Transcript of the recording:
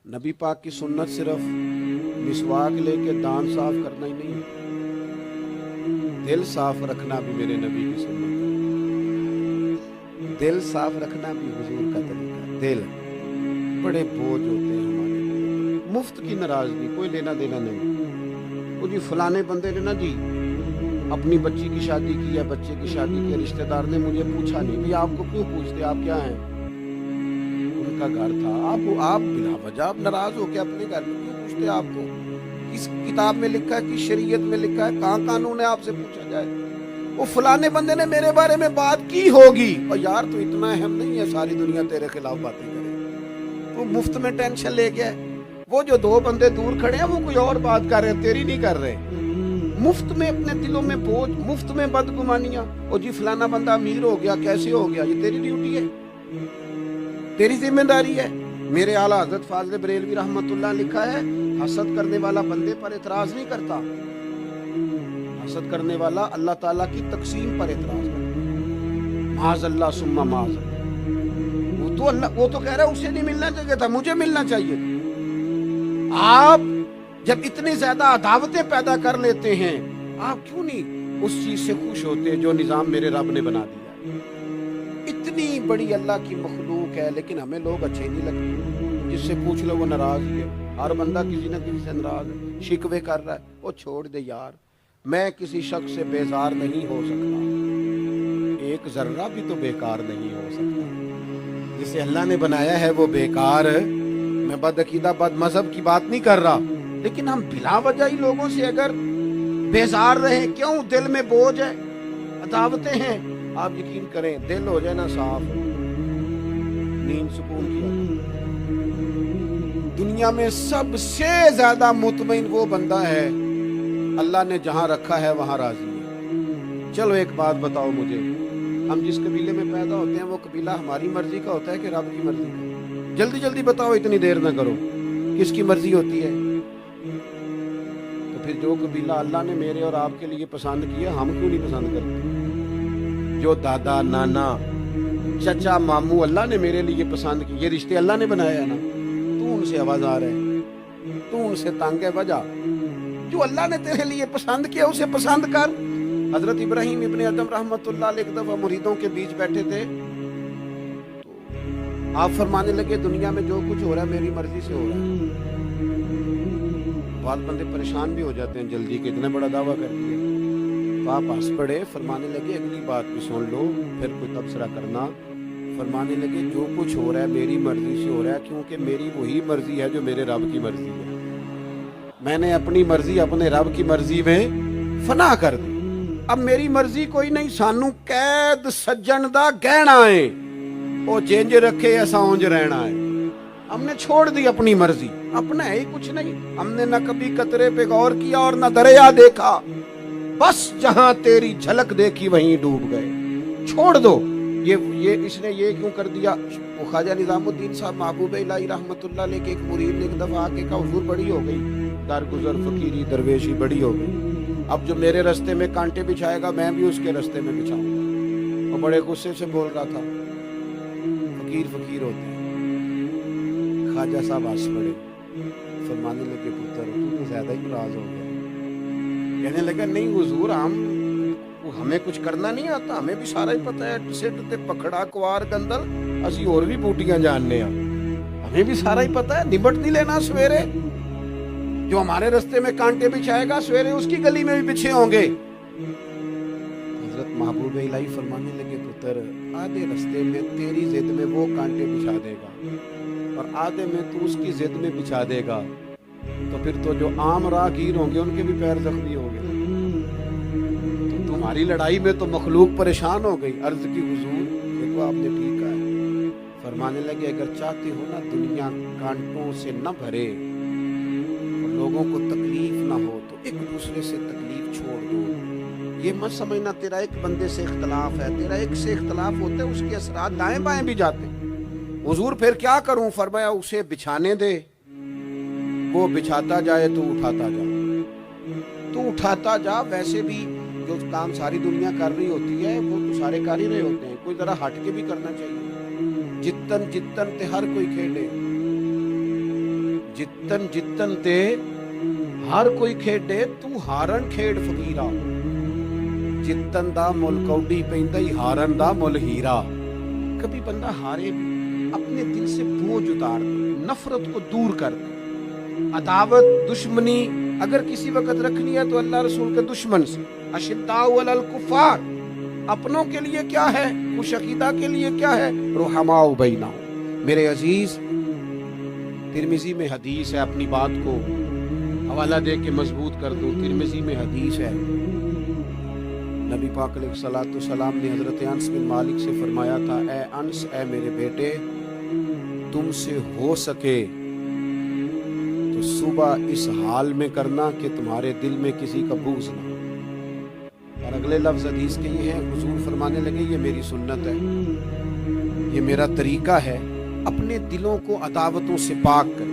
नबी पाक की सुन्नत सिर्फ मिसवाक लेके दांत साफ करना ही नहीं है, दिल साफ रखना भी मेरे नबी की सुन्नत है। दिल साफ रखना भी हुजूर का तरीका है। दिल बड़े बोझ होते हैं हमारे लिए, मुफ्त की नाराजगी, कोई लेना देना नहीं। वो जी फलाने बंदे ने ना जी अपनी बच्ची की शादी की या बच्चे की शादी की, रिश्तेदार ने मुझे पूछा नहीं, भाई आपको क्यों पूछते, आप क्या हैं? उनका घर था, आप बिना वजह आप नाराज हो के अपने घर में क्यों पूछते? आपको इस किताब में लिखा है कि शरीयत में लिखा है, कहाँ कानून है आपसे पूछा जाए? वो फलाने बंदे ने मेरे बारे में बात की होगी, और यार तो इतना अहम नहीं है सारी दुनिया तेरे खिलाफ बातें करे, तो मुफ्त में टेंशन ले गया। वो जो दो बंदे दूर खड़े हैं वो कोई और बात कर रहे हैं, तेरी नहीं कर रहे। मुफ्त में अपने दिलों में बोझ, मुफ्त में बदगुमानियां। और जी फलाना बंदा अमीर हो गया, कैसे हो गया? ये तेरी ड्यूटी है, तेरी जिम्मेदारी है। मेरे आला हजरत फाज़िल बरेलवी रहमतुल्लाह लिखा है, हसद करने वाला बंदे पर एतराज नहीं करता, हसद करने वाला अल्लाह ताला की तकसीम पर एतराज करता। माज़ अल्लाह सुम्मा माज़। वो तो कह रहा है उसे नहीं मिलना चाहिए था, मुझे मिलना चाहिए था। आप जब इतनी ज्यादा अदावतें पैदा कर लेते हैं, आप क्यों नहीं उस चीज से खुश होते जो निजाम मेरे रब ने बना दिया? इतनी बड़ी अल्लाह की मखलूक है, लेकिन हमें लोग अच्छे नहीं लगते। जिससे पूछ लो वो नाराज ही है, हर बंदा किसी न किसी से नाराज है, शिकवे कर रहा है। वो छोड़ दे यार, मैं किसी शख्स से बेजार नहीं हो सकता, एक जर्रा भी तो बेकार नहीं हो सकता। जिसे अल्लाह ने बनाया है वो बेकार है। मैं बदअकीदा बद मजहब की बात नहीं कर रहा, लेकिन हम बिला वजह ही लोगों से अगर बेजार रहे, क्यों? दिल में बोझ है, अदावतें हैं। आप यकीन करें, दिल हो जाए ना साफ, नींद सुकून की। दुनिया में सबसे ज्यादा मुतमईन वो बंदा है अल्लाह ने जहां रखा है वहां राजी है। चलो एक बात बताओ मुझे, हम जिस कबीले में पैदा होते हैं वो कबीला हमारी मर्जी का होता है कि रब की मर्जी का? जल्दी जल्दी बताओ, इतनी देर ना करो। किसकी मर्जी होती है? तो फिर जो कबीला अल्लाह ने मेरे और आपके लिए पसंद किया, हम क्यों नहीं पसंद करते? जो दादा नाना चचा मामू अल्लाह ने मेरे लिए पसंद किए, ये रिश्ते अल्लाह ने बनाया है ना। तू उनसे आवाज़ार है, तू उनसे तंग है, वजह जो अल्लाह ने तेरे लिए पसंद किया उसे पसंद कर। हजरत इब्राहिम इब्ने अदम रहमतुल्लाह अलैह एक दफा मुरीदों के बीच बैठे थे, आप फरमाने लगे दुनिया में जो कुछ हो रहा है मेरी मर्जी से हो रहा है। बहुत बंदे परेशान भी हो जाते हैं जल्दी के, इतना बड़ा दावा कर दिया। तो आप हंस पड़े, फरमाने लगे अगली बात भी सुन लो, फिर कोई तबसरा करना। फरमाने लगे जो कुछ हो रहा है मेरी मर्जी से हो रहा है, क्योंकि मेरी वही मर्जी है जो मेरे रब की मर्जी है। मैंने अपनी मर्जी अपने रब की मर्जी में फना कर दी। अब मेरी मर्जी कोई नहीं, सानू कैद सज्जन दा गहना है, वो जिंज रखे ऐसा उंज रहना है। हमने छोड़ दी अपनी मर्जी, अपना है ही कुछ नहीं। हमने न कभी कतरे पे गौर किया और न दरिया देखा, बस जहां तेरी झलक देखी वहीं डूब गए। छोड़ दो ये इसने ये क्यों कर दिया? वो ख्वाजा निजामुद्दीन साहब महबूब इलाही रहमतुल्लाह अलैह के एक मुरीद ने एक दफा आके कहा हुजूर बड़ी हो गई, दरगुजर फकीरी दरवेशी बड़ी हो गई, अब जो मेरे रास्ते में कांटे बिछाएगा मैं भी उसके रास्ते में बिछाऊंगा। वो बड़े गुस्से से बोल रहा था, फकीर फकीर होते हैं। ख्वाजा साहब हंस पड़े, फरमाने लगे पुत्र तू तो ज्यादा ही नाराज हो गया। कहने लगा नहीं हुजूर, हमें कुछ करना नहीं आता, हमें भी सारा ही पता है। सिट ते पखड़ा कुवार गंदल असी और भी बूटियां जानने आ, हमें भी सारा ही पता है। निबट नहीं लेना सवेरे, जो हमारे रास्ते में कांटे बिछाएगा सवेरे उसकी गली में भी बिछे होंगे। हजरत महबूब इलाही फरमाने लगे पुत्र आधे रास्ते में तेरी जिद में वो कांटे बिछा देगा और आधे में तू उसकी जिद में बिछा देगा, तो फिर तो जो आम राहगीर होंगे उनके भी पैर जख्मी होंगे। तो तुम्हारी लड़ाई में तो मखलूक परेशान हो गई। अर्ज की हुजूर देखो आपने ठीक कहा है। फरमाने लगे अगर चाहते हो ना दुनिया कांटों से न भरे और लोगों को तकलीफ ना हो, तो एक दूसरे से तकलीफ छोड़ दो। ये मत समझना तेरा एक बंदे से इख्तलाफ है, तेरा एक से इख्तलाफ होता है उसके असरात दाएं बाएं भी जाते। हुजूर फिर क्या करूं? फरमाया उसे बिछाने दे, वो बिछाता जाए तो उठाता जा, तू उठाता जा। वैसे भी जो काम सारी दुनिया कर रही होती है वो तो सारे कर ही रहे होते हैं, कोई जरा हट के भी करना चाहिए। जितन जितन ते हर कोई खेले, ਜਿੱਤਨ ਜਿੱਤਨ ਤੇ ਹਰ ਕੋਈ ਖੇਡੇ, ਤੂੰ ਹਾਰਨ ਖੇਡ ਫਕੀਰਾ। ਜਿੱਤਨ ਦਾ ਮੁੱਲ ਕੌਡੀ ਪੈਂਦਾ ਹੀ, ਹਾਰਨ ਦਾ ਮੁੱਲ ਹੀਰਾ। कभी बंदा हारे भी, अपने दिल से बोझ उतार दे, नफरत को दूर कर दे। अदावत दुश्मनी अगर किसी वक्त रखनी है तो अल्लाह रसूल के दुश्मन से। अशिद्दाउ अलल कुफार, अपनों के लिए क्या है, खुश अकीदा के लिए क्या है, रुहमाउ बैनाहुम। मेरे अजीज, तिरमिजी में हदीस है, अपनी बात को हवाला दे के मजबूत कर दूं। तिरमिजी में हदीस है, नबी पाक अलैहिस्सलाम ने हजरत अनस बिन मालिक से फरमाया था, ए अनस, ए मेरे बेटे, तुमसे हो सके तो सुबह इस हाल में करना कि तुम्हारे दिल में किसी का बुग़्ज़ ना हो। और अगले लफ्ज़ हदीस के ये हैं, हुजूर फरमाने लगे, ये मेरी सुन्नत है, ये मेरा तरीका है, अपने दिलों को अदावतों से पाक करें।